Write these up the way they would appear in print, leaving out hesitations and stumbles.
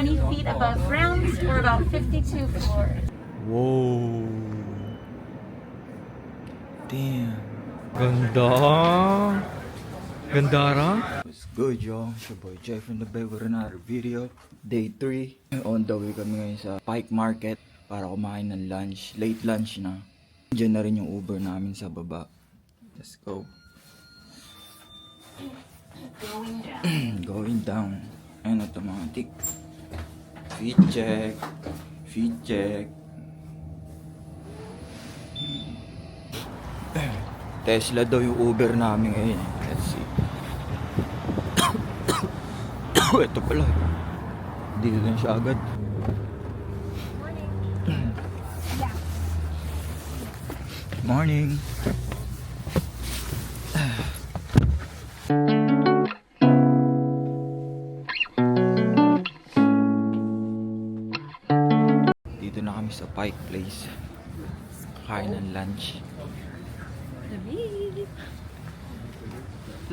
20 feet above ground or about 52 floors. Whoa. Damn. Ganda. Gandara. What's good, y'all? It's your boy Jay from the Bay with another video. Day 3. On the way kami ngayon sa Pike Market para kumain ng lunch. Late lunch na. Diyan na rin yung Uber namin sa baba. Let's go. Going down. Ayun, automatic. Feet check. Feet check. Tesla daw yung Uber namin ngayon. Let's see. Ito pala. Dito na siya agad. Morning. Dito na kami sa Pike Place. Kakain ng lunch. Lamig.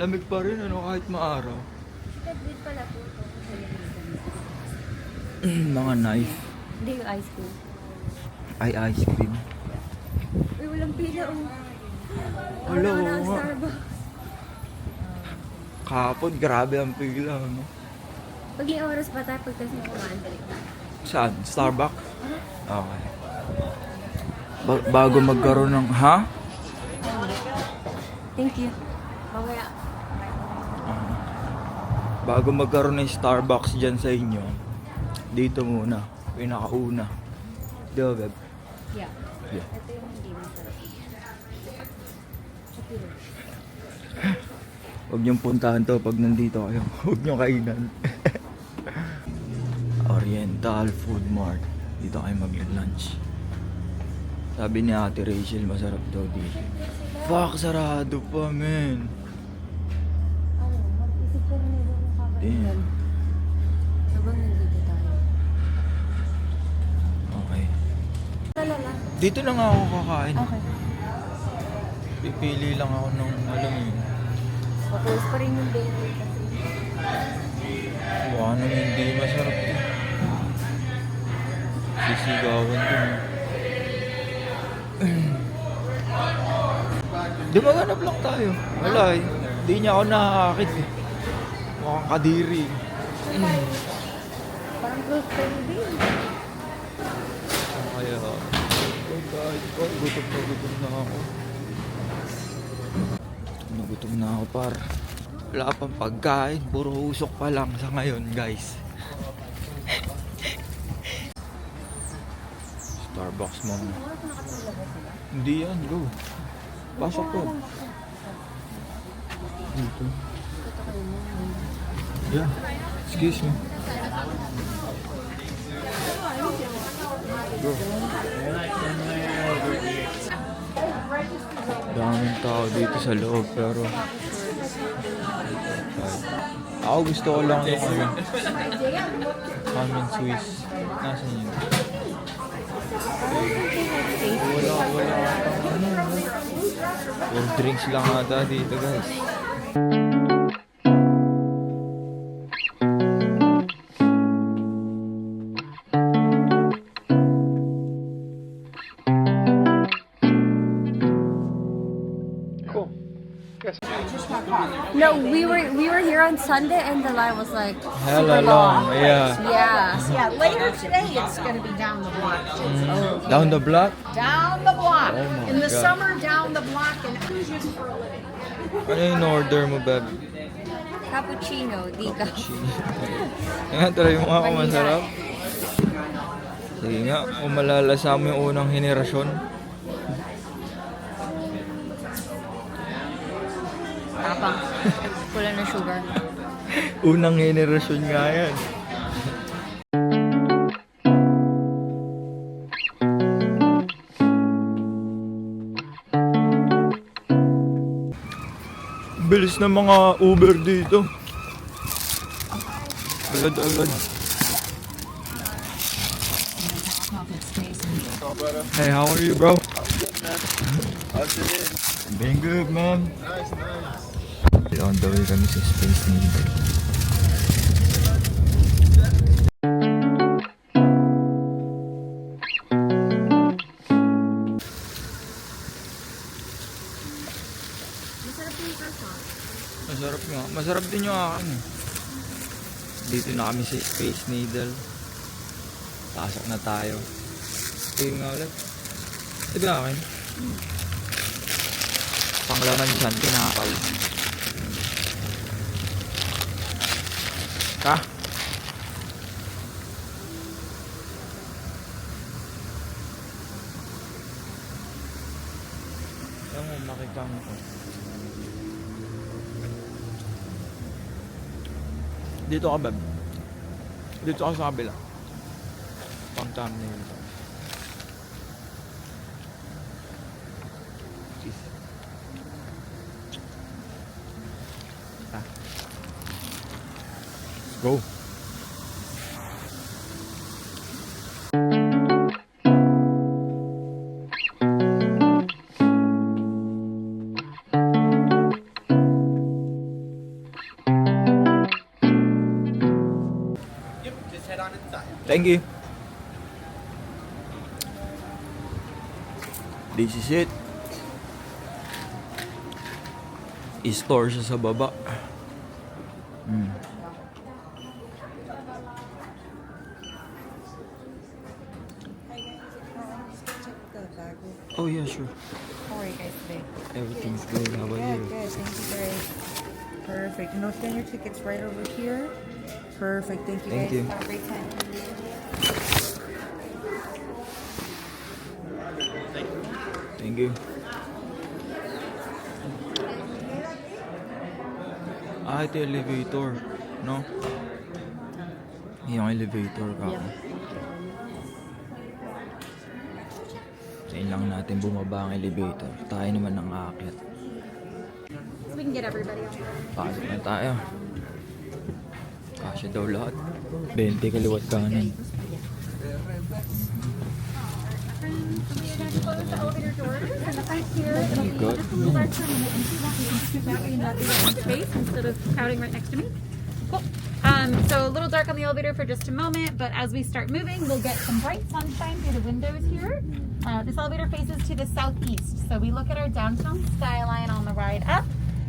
Lamig pa rin ano kahit maaraw. Kadbit pala po ito. Mga knife. Hindi yung ice cream. Ay, ice cream. Uy, walang pila oh. Wala, Wala na oo nga. Starbucks. Kahapon, grabe ang pila. Ano? Pag may oras pa tayo, pagkas mo kumaan. Saan? Starbucks? Okay. Bago magkaroon ng... Ha? Thank you. Mamaya. Bago magkaroon ng Starbucks dyan sa inyo, dito muna. Pinakauna. Di ba, Beb? Yeah. Yeah. Ito yung hindi masarap. Chapiro. Huwag niyong puntahan to pag nandito kayo. Huwag niyong kainan. Oriental Food Mart. Dito kayo mag-lunch. Sabi ni Ate Rachel, masarap daw dito. Fuck, sarado pa, men. Ano, mag-isip ko rin yung Damn. habang nandito tayo. Okay. Talala. Dito na nga ako kakain. Okay. Pipili lang ako ng alam mo yun. Patuloy pa rin yung baby kasi. Ano hindi masarap din. Sisigawan din. Di maganap lang tayo. Wala eh. Hindi niya ako nakakakit eh. Mukhang kadiri. Parang close pa yung baby. Kaya, oh guys, gutom na ako. Nagutom na ako par. Wala pang pagkain, puro usok pa lang sa ngayon guys. Starbucks muna. Hindi yan, go. Pasok ko. Dito. Yeah, excuse me. Go. Daming tao dito sa loob pero ako gusto ko lang yung Ham and Swiss. Nasaan yun? Wala. Yung drinks lang ata dito guys. No, we were here on Sunday and the line was like Hella super long, yeah. Yeah. Yeah, later today it's going to be down the block. Down the block? Down the block. Oh my In the God. summer, down the block, and who's used for a living? Ano yung order mo, Beb? Cappuccino, Dika. Nga, try mo nga kung masarap. Sige nga, kung malalasa mo yung unang henerasyon. Tapang. Kulang ng sugar. Unang henerasyon nga yan. Bilis na mga Uber dito. Agad-agad. Hey, how are you, bro? How's it been? Been good, man. Nice. On the way kami sa Space Needle. Masarap din yung akin. Dito na kami sa Space Needle. Pasok na tayo. Ito yung nga ulit. Ito yung akin. Panglaman siyan, kinakaw. Ha? Ayan, makikam ko. Dito ka, Beb. Dito ka sa kabila. Pang thumbnail. Cheese. Ah. Let's go. Just head on inside. Thank you. This is it. I-store siya sa baba. Oh yeah, sure. How are you guys today? Everything's good. How about you? Good. Thank you, guys. Perfect. And they'll scan your tickets right over here. Perfect. Thank you, Thank guys. you. Have a great time. Thank you. Ah, ito yung elevator, no? Yung elevator ka. Sa lang natin bumaba ang elevator. Tayo naman ang aakyat. So we can get everybody on. Pasok na tayo. Kasya daw lahat. 20 kaliwat kanan. Close the elevator doors and the front here. It'll be Good. just a little dark for a minute. And if you want, we can scoot that way and let the open space instead of crowding right next to me. Cool. So a little dark on the elevator for just a moment, but as we start moving, we'll get some bright sunshine through the windows here. This elevator faces to the southeast, so we look at our downtown skyline on the ride up,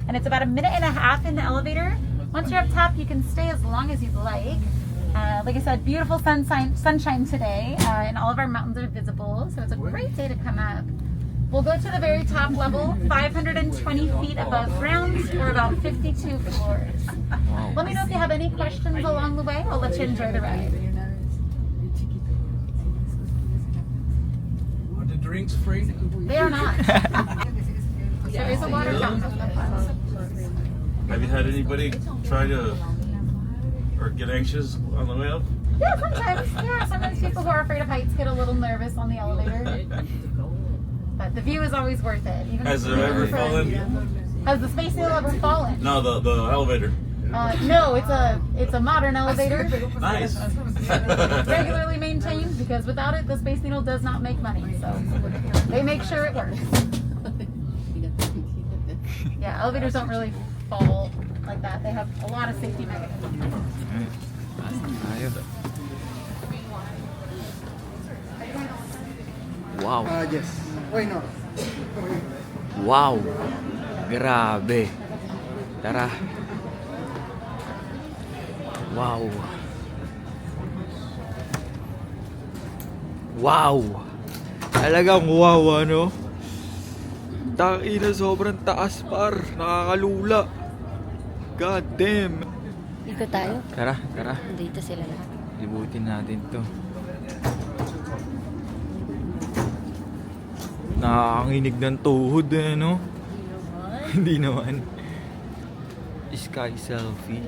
and it's about 1.5 minutes in the elevator. Once you're up top, you can stay as long as you'd like. Like I said, beautiful sunshine today, and all of our mountains are visible, so it's a great day to come up. We'll go to the very top level, 520 feet above ground, or about 52 floors. Let me know if you have any questions along the way. I'll let you enjoy the ride. Are the drinks free? They are not. There is a water fountain. Have you had anybody try to or get anxious on the way up? Yeah, sometimes. Yeah, sometimes people who are afraid of heights get a little nervous on the elevator. But the view is always worth it. Even Has if it you're ever afraid. fallen? Has the Space Needle ever fallen? No, the elevator. No, it's a modern elevator. Nice. Regularly maintained, because without it, the Space Needle does not make money. So they make sure it works. Yeah, elevators don't really fall like that. They have a lot of safety mechanisms. Tayo. Wow. Yes. Why not? Wow. Grabe. Tara. Wow. Wow. Talagang wow, ano? Tangina, sobrang taas, par. Nakakalula. God damn. Ikot tayo. Tara, tara. Dito sila lahat. Libutin natin to. Nakakanginig ng tuhod eh, no? Hindi naman. Sky selfie.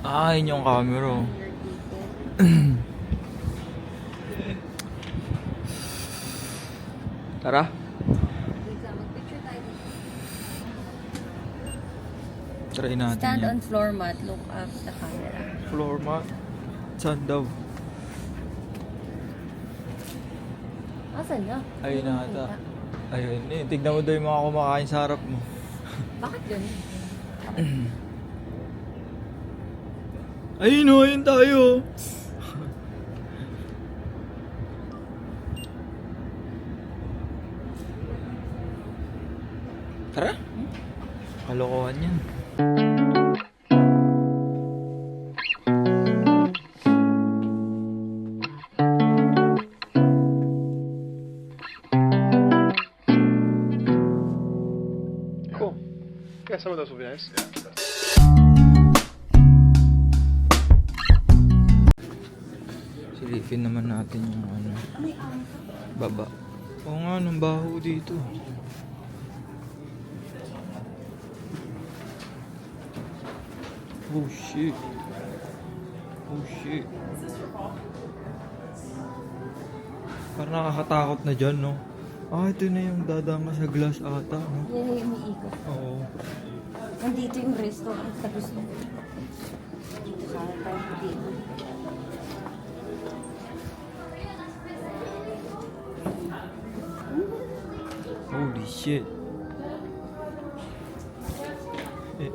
Ah, yun yung camera. Tara. Try natin Stand yan. on floor mat, look up the camera. Floor mat. Saan daw? Asan na? Ayun na ata. Ayun eh. Tignan mo daw yung mga kumakain sa harap mo. Bakit ganun? Ayun o, ayun tayo. Tara. kalokohan yan. Cool. Yeah, some of those will be nice. Silipin naman natin yung ano, baba. Oo nga, nung baho dito. Oh shit. Oh shit. Parang nakakatakot na dyan, no? Ah, ito na yung dadama sa glass ata, no? Yan yung umiikot. Oo. Nandito yung restaurant sa gusto. Dito sa tayo dito. Holy shit. Eh.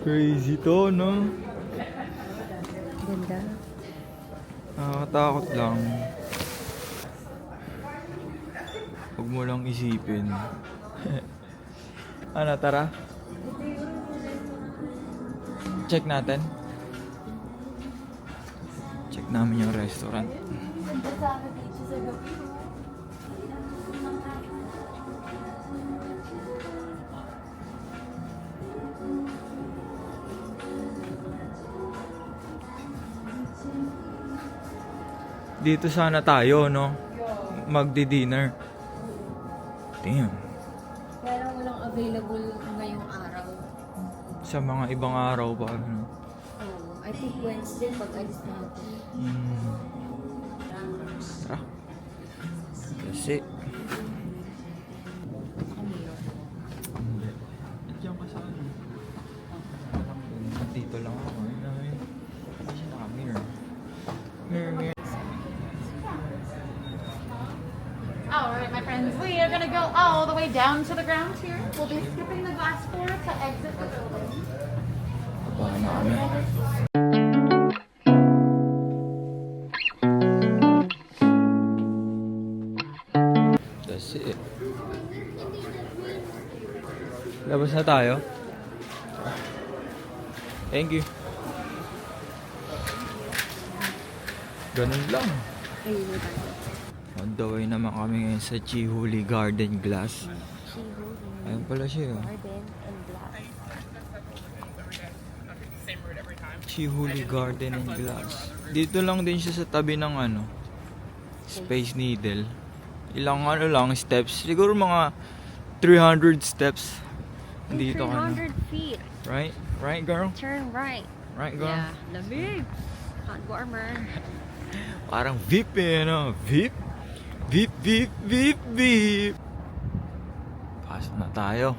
Crazy to, no? Ganda. Nakakatakot lang. Huwag mo lang isipin. Ano, tara? Check natin. Check namin yung restaurant. Dito sana tayo, no? Magdi-dinner. Damn. Kaya lang walang available ngayong araw. Sa mga ibang araw pa, ano? Oh, I think Wednesday pag alis natin. Tara. Kasi. Hindi. Diyan ka sa ano? Dito lang ako. Hindi siya naka-mirror. Mirror. Alright, my friends, we are gonna go all the way down to the ground here. We'll be skipping the glass floor to exit the building. Baka na kami. That's it. Labas na tayo. Thank you. Ganun lang. Ayun na tayo. On the way naman kami ngayon sa Chihuly Garden Glass. Chihuly Ayun pala siya. Oh. Garden and Glass. Chihuly Garden and Glass. Dito lang din siya sa tabi ng ano, Space Needle. Ilang ano lang steps. Siguro mga 300 steps. Dito ka na. 300 feet. Right? Right, girl? Turn right. Right, girl? Yeah, lamig. Hot warmer. Parang VIP eh, no? VIP? VIP, VIP, VIP, VIP. Pasok na tayo.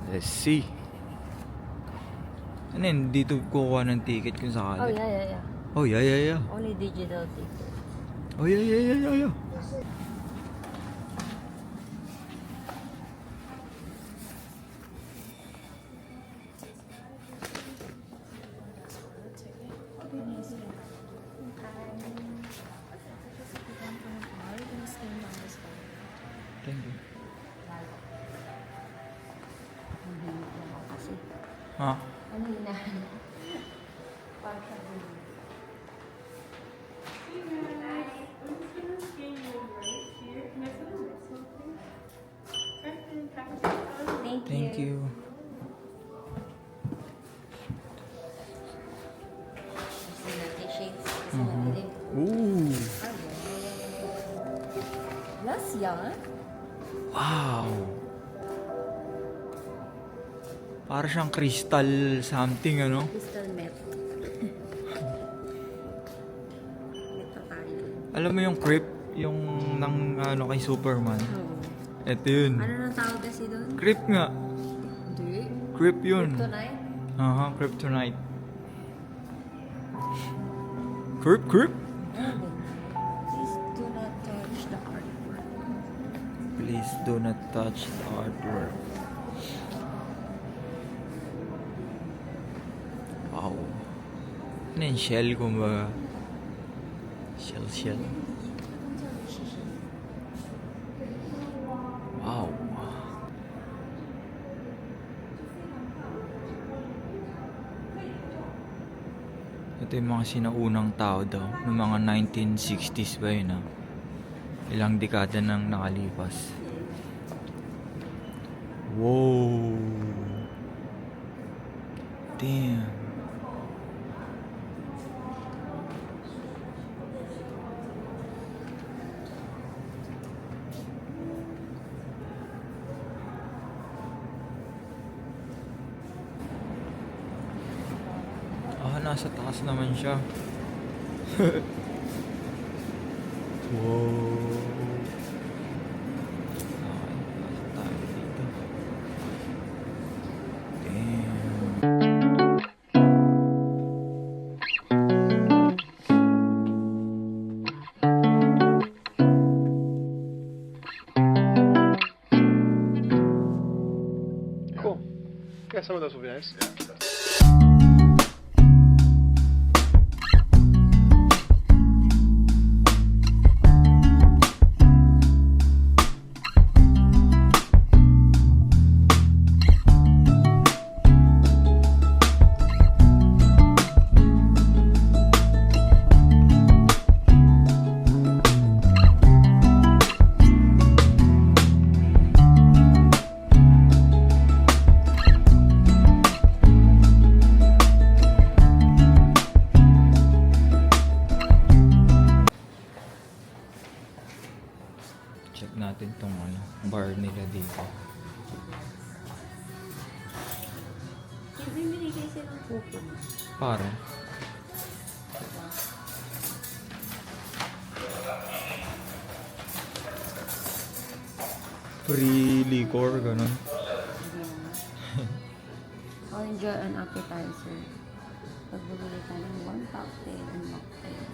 Let's see. Ano yun? Dito kukuha ng ticket kung sakali. Oh, yeah. Oh, yeah. Only digital ticket. Oh, yeah. Thank you. Kasi, Ha? ano hinahanap? Parang siya din. Thank you. Gusto natin shades. Kasi madilim. Ooh. Plus yan. Wow. Para siyang crystal something, ano? Crystal meth. Ito tayo. Alam mo yung creep? Yung nang ano kay Superman. Oo. Ito yun. Ano nang tawag kasi doon? Creep nga. Hindi. Creep yun. Tonight? Aha, kryptonite. Creep. Please do not touch the artwork. Please do not touch the artwork. Wow. Ano yung shell kumbaga? Shell. Ito yung mga sinaunang tao daw. Noong mga 1960s ba yun, ah. Ilang dekada nang nakalipas. Wow! Damn! Ah, nasa taas naman siya. Wow! Okay, pasok tayo dito. Damn! Cool. Guess some of those will be nice. Check natin tong ano, bar nila dito. May binigay silang coupon. Para. Free liquor, ganun. I'll enjoy an appetizer. Pag bumili ka ng 1 cocktail and mocktail.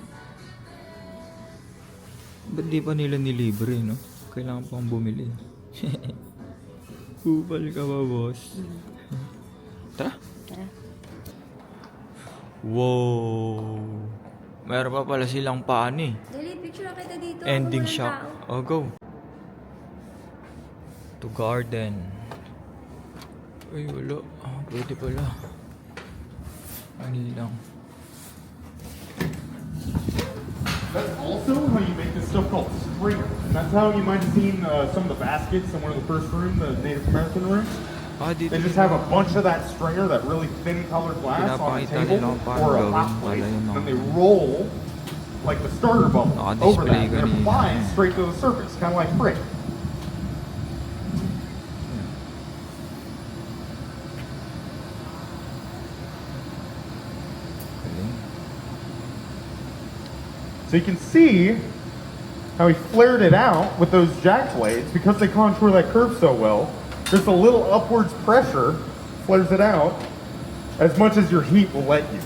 Ba't di pa nila nilibre, no? Kailangan pang bumili. Kupal ka ba, boss? Tara. Tara. Wow! Meron pa pala silang paano eh. Dali, picture na kita dito. Ending Walang shot. tao. Oh, go. To garden. Ay, wala. Ah, pwede pala. Ano lang. That's also how you make this stuff called stringer. And that's how you might have seen some of the baskets in one of the first room, the Native American room. Ah, dito. They just have a bunch of that stringer, that really thin colored glass on a Pinapakita table nila kung paano or a gawin hot pala plate. yung mga- Then they roll like the starter bubble over Naka-display that. And it kanina. flies straight to the surface, kind of like brick. Galing. So you can see how he flared it out with those jack blades because they contour that curve so well. Just a little upwards pressure flares it out as much as your heat will let you.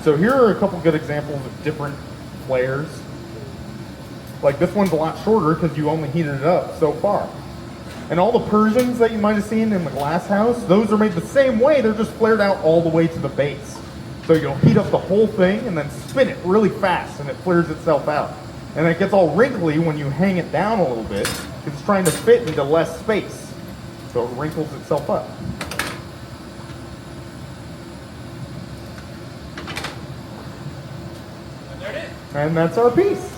So here are a couple good examples of different flares. Like this one's a lot shorter because you only heated it up so far. And all the Persians that you might have seen in the glass house, those are made the same way. They're just flared out all the way to the base. So you'll heat up the whole thing and then spin it really fast and it flares itself out. And it gets all wrinkly when you hang it down a little bit because it's trying to fit into less space. So it wrinkles itself up. And that's our piece.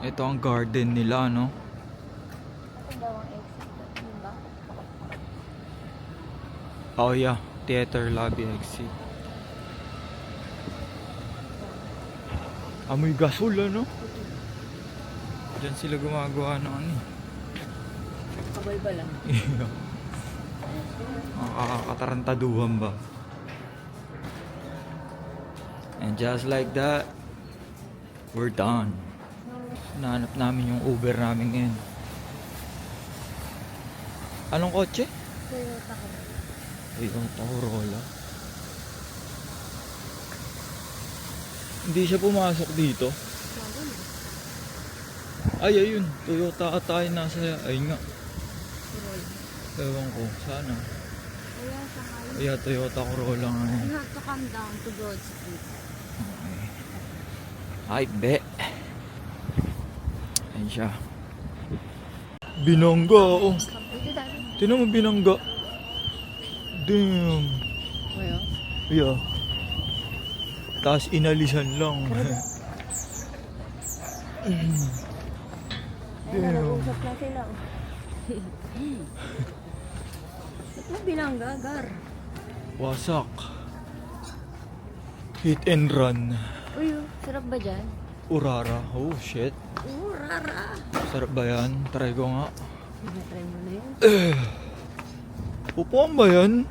Ito ang garden nila, no? Ito daw ang exit. Yun ba? Oh yeah, theater lobby exit. Amoy gasol, ano? Diyan sila gumagawa ng ano. Kabal ba lang? Nakakatarantaduhan ba? And just like that, we're done. Nahanap namin yung Uber namin ngayon. Anong kotse? Toyota ko. Toyota Corolla. Hindi siya pumasok dito. Ay, ayun. Toyota ata yung nasa... Ay nga. Ewan ko. Sana. Kaya Toyota Corolla nga. You have to come down to Broad Street. Okay. Ay, be. Ayun siya. Binangga, oh. Dito tayo. Tinan mo binangga. Damn. Well, Yeah. Tapos inalisan lang. ayun, nag-usap na sila. Ba't mo binanggagar? Wasak. Hit and run. Uy, sarap ba dyan? Urara. Oh shit. Rara! Sarap ba yan? Try ko nga. Try mo na yun? Upuan ba yan?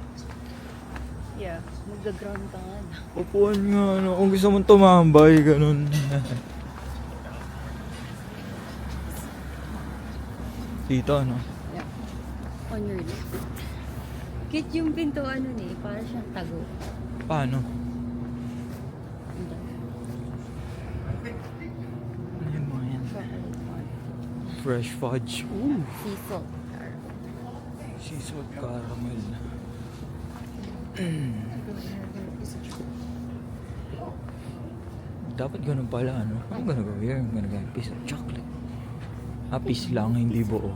Yeah, mag-ground ka nga. Upuan nga. Ano, kung gusto mong tumambay, ganun. Dito, ano? Yeah. On your left. Cute yung pintuan nun eh. Para siyang tago. Paano? Ano yung mga yan? Chocolate one. Fresh fudge. Ooh. Sea salt. Sea salt caramel. Dapat ganun pala, ano? I'm gonna go here. I'm gonna get a piece of chocolate. Piece lang, hindi buo.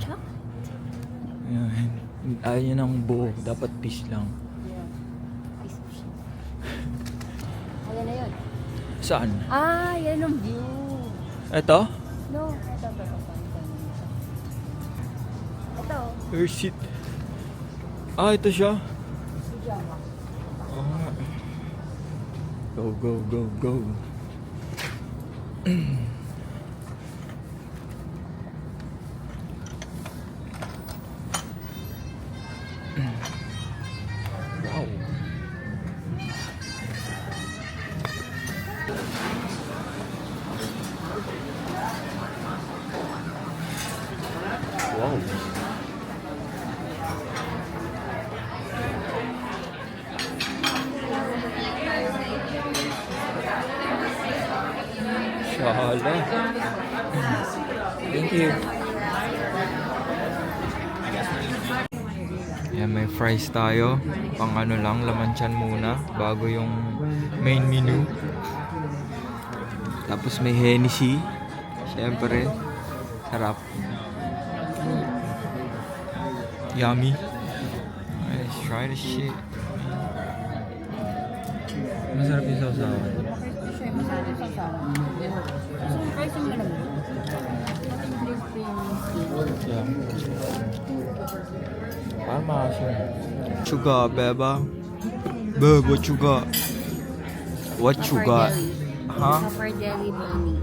Ayan. Ayaw niya ng buo. Dapat piece lang. Yeah. Piece of shit. Ayan na yun. Saan? Ah, yan ang view. Ito? No, ito. Ito. Where's it? Ito siya. Pijama. Oo nga. Go, go, go, go. Wow. Wow. Shala. Thank you. Yan, may fries tayo. Pang ano lang, laman tiyan muna. Bago yung main menu. Tapos may Hennessy. Siyempre. Sarap. Yummy. Let's try this shit. Masarap yung sausawan. Yeah. Parang maasim. Chuga, beba. Beb, what you got? What you got? Huh? Pepper jelly bunny.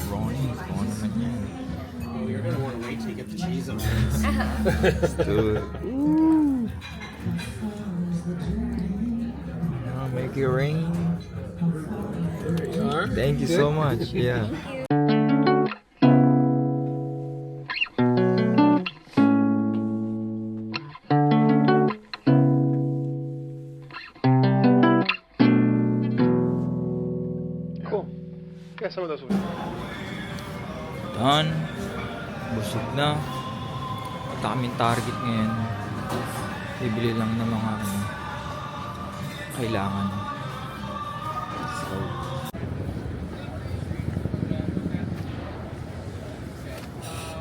Ronnie, ano naman yan? Dude. Make it rain. Thank you so much. Yeah. Cool. Kaya saan mo daw subi? Done. Busog na. At aming target ngayon. Bibili lang ng mga ano, kailangan. So,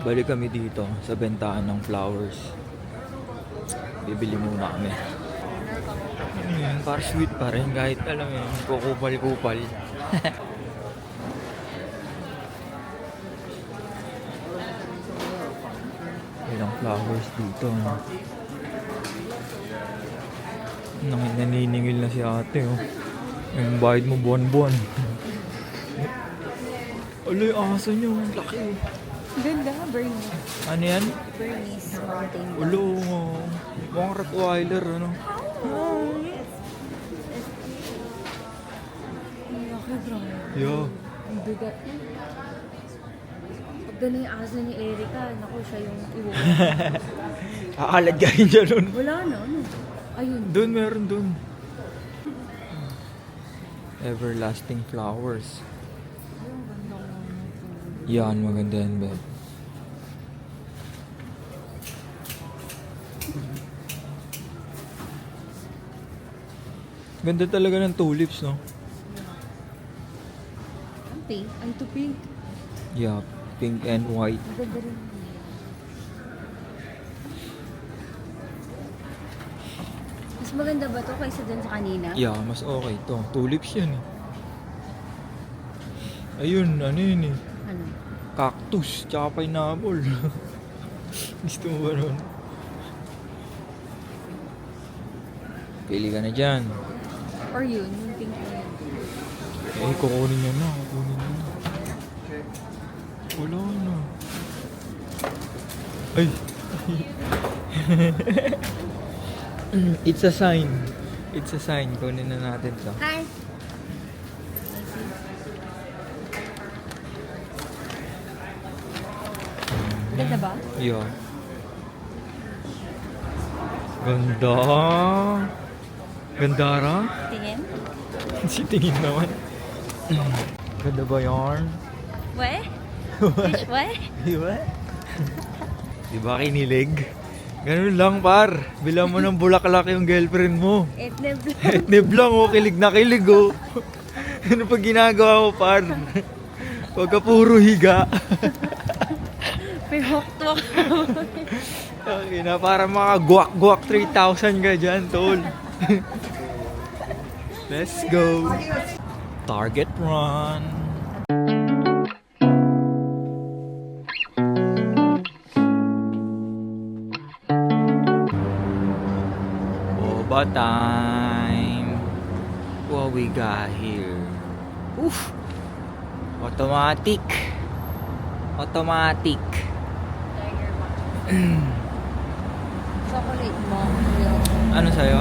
balik kami dito sa bentahan ng flowers. Bibili muna kami. Parang sweet pa rin kahit alam mo yun, kukupal-kupal. Ilang flowers dito. No? Naniningil na si ate. Oh. Yung bayad mo buwan-buwan. Ala, yung aso niyo. Ang laki. Oh. Ganda, Bernice. Ano yan? Bernice Mountain. Ulo. Oh. Mukhang Rottweiler. Ano? Ang laki, grabe. Yo. Ang bigat. Pag gano'n yung aso ni Erica, naku, siya yung iwan. Aalat ka rin dyan nun. Wala na, ano? Ayun. Doon, meron doon. Everlasting flowers. Yan, maganda yan, babe. Ganda talaga ng tulips, no? Ang pink. Ay, ito pink. Yeah, pink and white. Maganda rin. Mas Mas maganda ba to kaysa dun sa kanina? Yeah, mas okay to. Tulips yan eh. Ayun, ano yun eh. Ano? Cactus, tsaka pineapple. Gusto mo ba nun? Pili ka na dyan. Or yun, yung pink na yun. Eh, kukunin niya na. Kukunin niya na. Wala na. Ay! It's a sign. It's a sign. Kunin na natin to. Hi! Ganda ba? Yeah. Ganda. Ganda ra. Tingin? Si tingin naman. Ganda ba yarn? We? Which way? Diba? Diba kinilig? Ganun lang par. Bilang mo ng bulaklak yung girlfriend mo. Etneb. Etneb lang oh. Kilig na kilig oh. Ano pa ginagawa mo par? Huwag ka puro higa. May hawk-talk. Okay na, para mga guwak-guwak 3,000 ka dyan, tol. Let's go. Target run. Boba time. What we got here? Oof. Automatic. Automatic. Chocolate monk real. Ano sa'yo?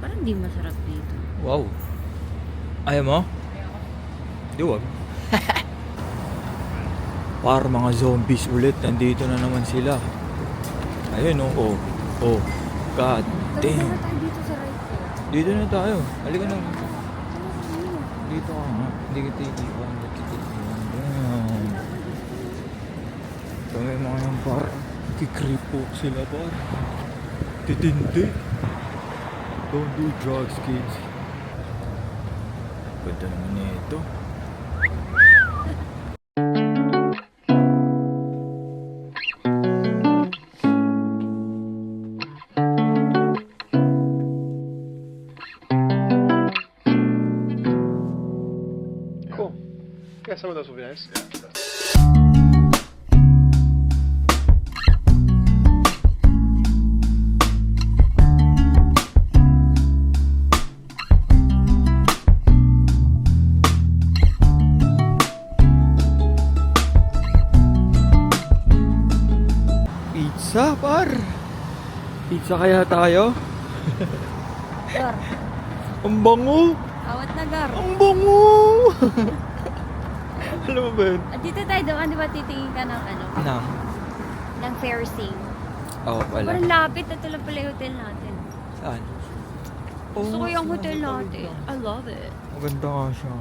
Parang di masarap dito. Wow. Ayaw mo? Di wag. Para mga zombies ulit. Nandito na naman sila. Ayun oh. Oh. Oh. God damn. Tara tayo dito sa right ko. Dito na tayo. Halika na. Dito ka nga. Hindi kita iiwan. Hindi kita iiwan. Damn. Kami mga yung par. Kikreep po sila par. Titindi. Don't do drugs, kids. Ganda naman nito. Cool. Get some of those will be nice. Pizza, par. Pizza kaya tayo? Gar. Ang bango. Awat na gar. Ang bango. Alam mo ba yun? Dito tayo doon, di ba titingin ka ng ano? Nang. Ng Fairstay. Oo pala. Parang lapit na lang pala yung hotel natin. Saan? Gusto ko yung hotel maganda. natin. I love it. Maganda nga siya.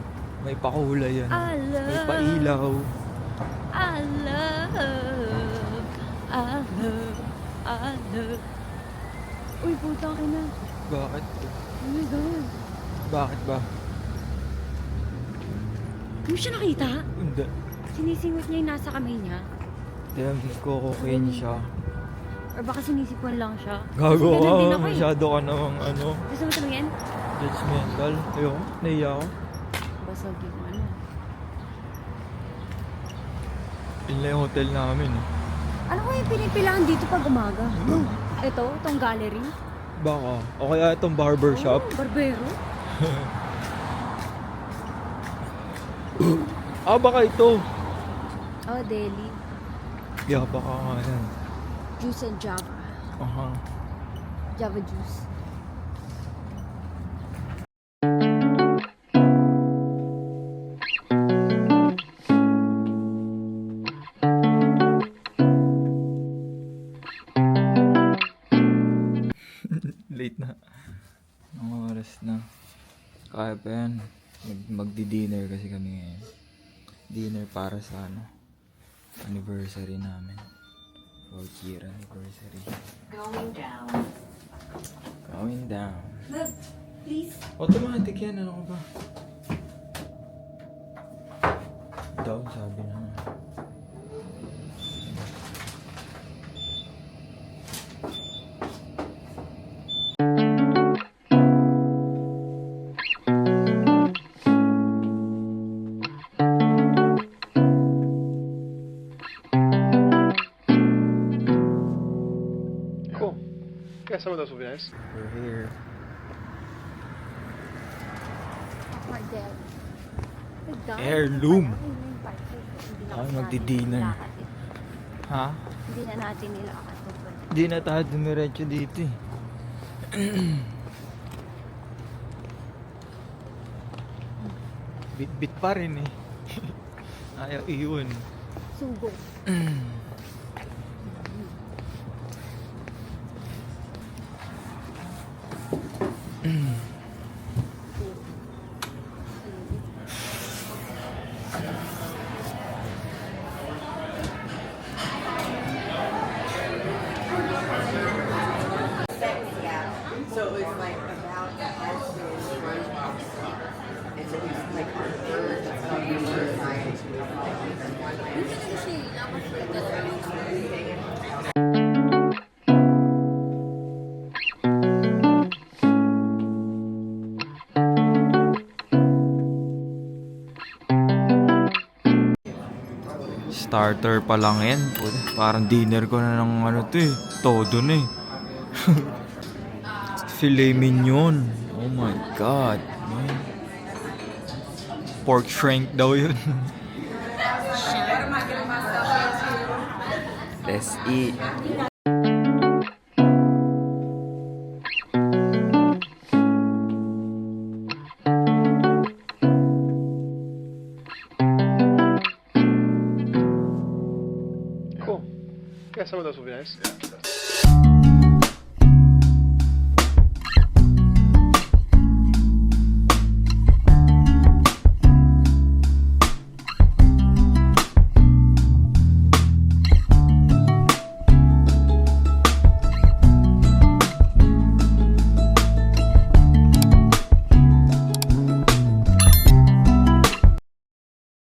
May pakulay yan. I love. May pailaw. I love. I love. I love. Uy, puta ka na. Bakit? Oh my God. Bakit ba? Hindi mo siya nakita? Hindi. Sinisingot niya yung nasa kamay niya. Damn, nagko-cocaine siya. Or baka sinisipon lang siya. Gago Kasi ganun din ka. ako eh. Masyado ka namang ano. Gusto mo tumingin? Judgmental. Ayoko. Naiya ako. Basag yung ano. Yun lang yung hotel namin. Eh. Ano ko yung pinipilahan dito pag umaga? Ito, itong gallery. Baka. O kaya itong barbershop. Oh, barbero. Ah, baka ito. Oh, deli. Yeah, baka nga yan. Juice and Java. Aha. Java juice. Late na. Ang oras na. Kaya pa yan. Magdi-dinner kasi kami ngayon. Dinner para sa ano, anniversary namin. 4th year anniversary. Going down. Going down. Look, please. Automatic yan. Ano ka ba? daw, sabi na. Cool. Yeah, some of those will be nice. We're here. Heirloom. Ay, magdi-dinner. Ha? Hindi na natin nila akatupad. Di na tayo dumiretso dito eh. Bit-bit pa rin eh. Ayaw iyon. Sugo. Starter pa lang yan. Parang dinner ko na ng ano to eh. Todo na eh. Filet mignon. Oh my God. Man. Pork shank daw yun. Let's eat. Cool. Yeah, some of those will be nice.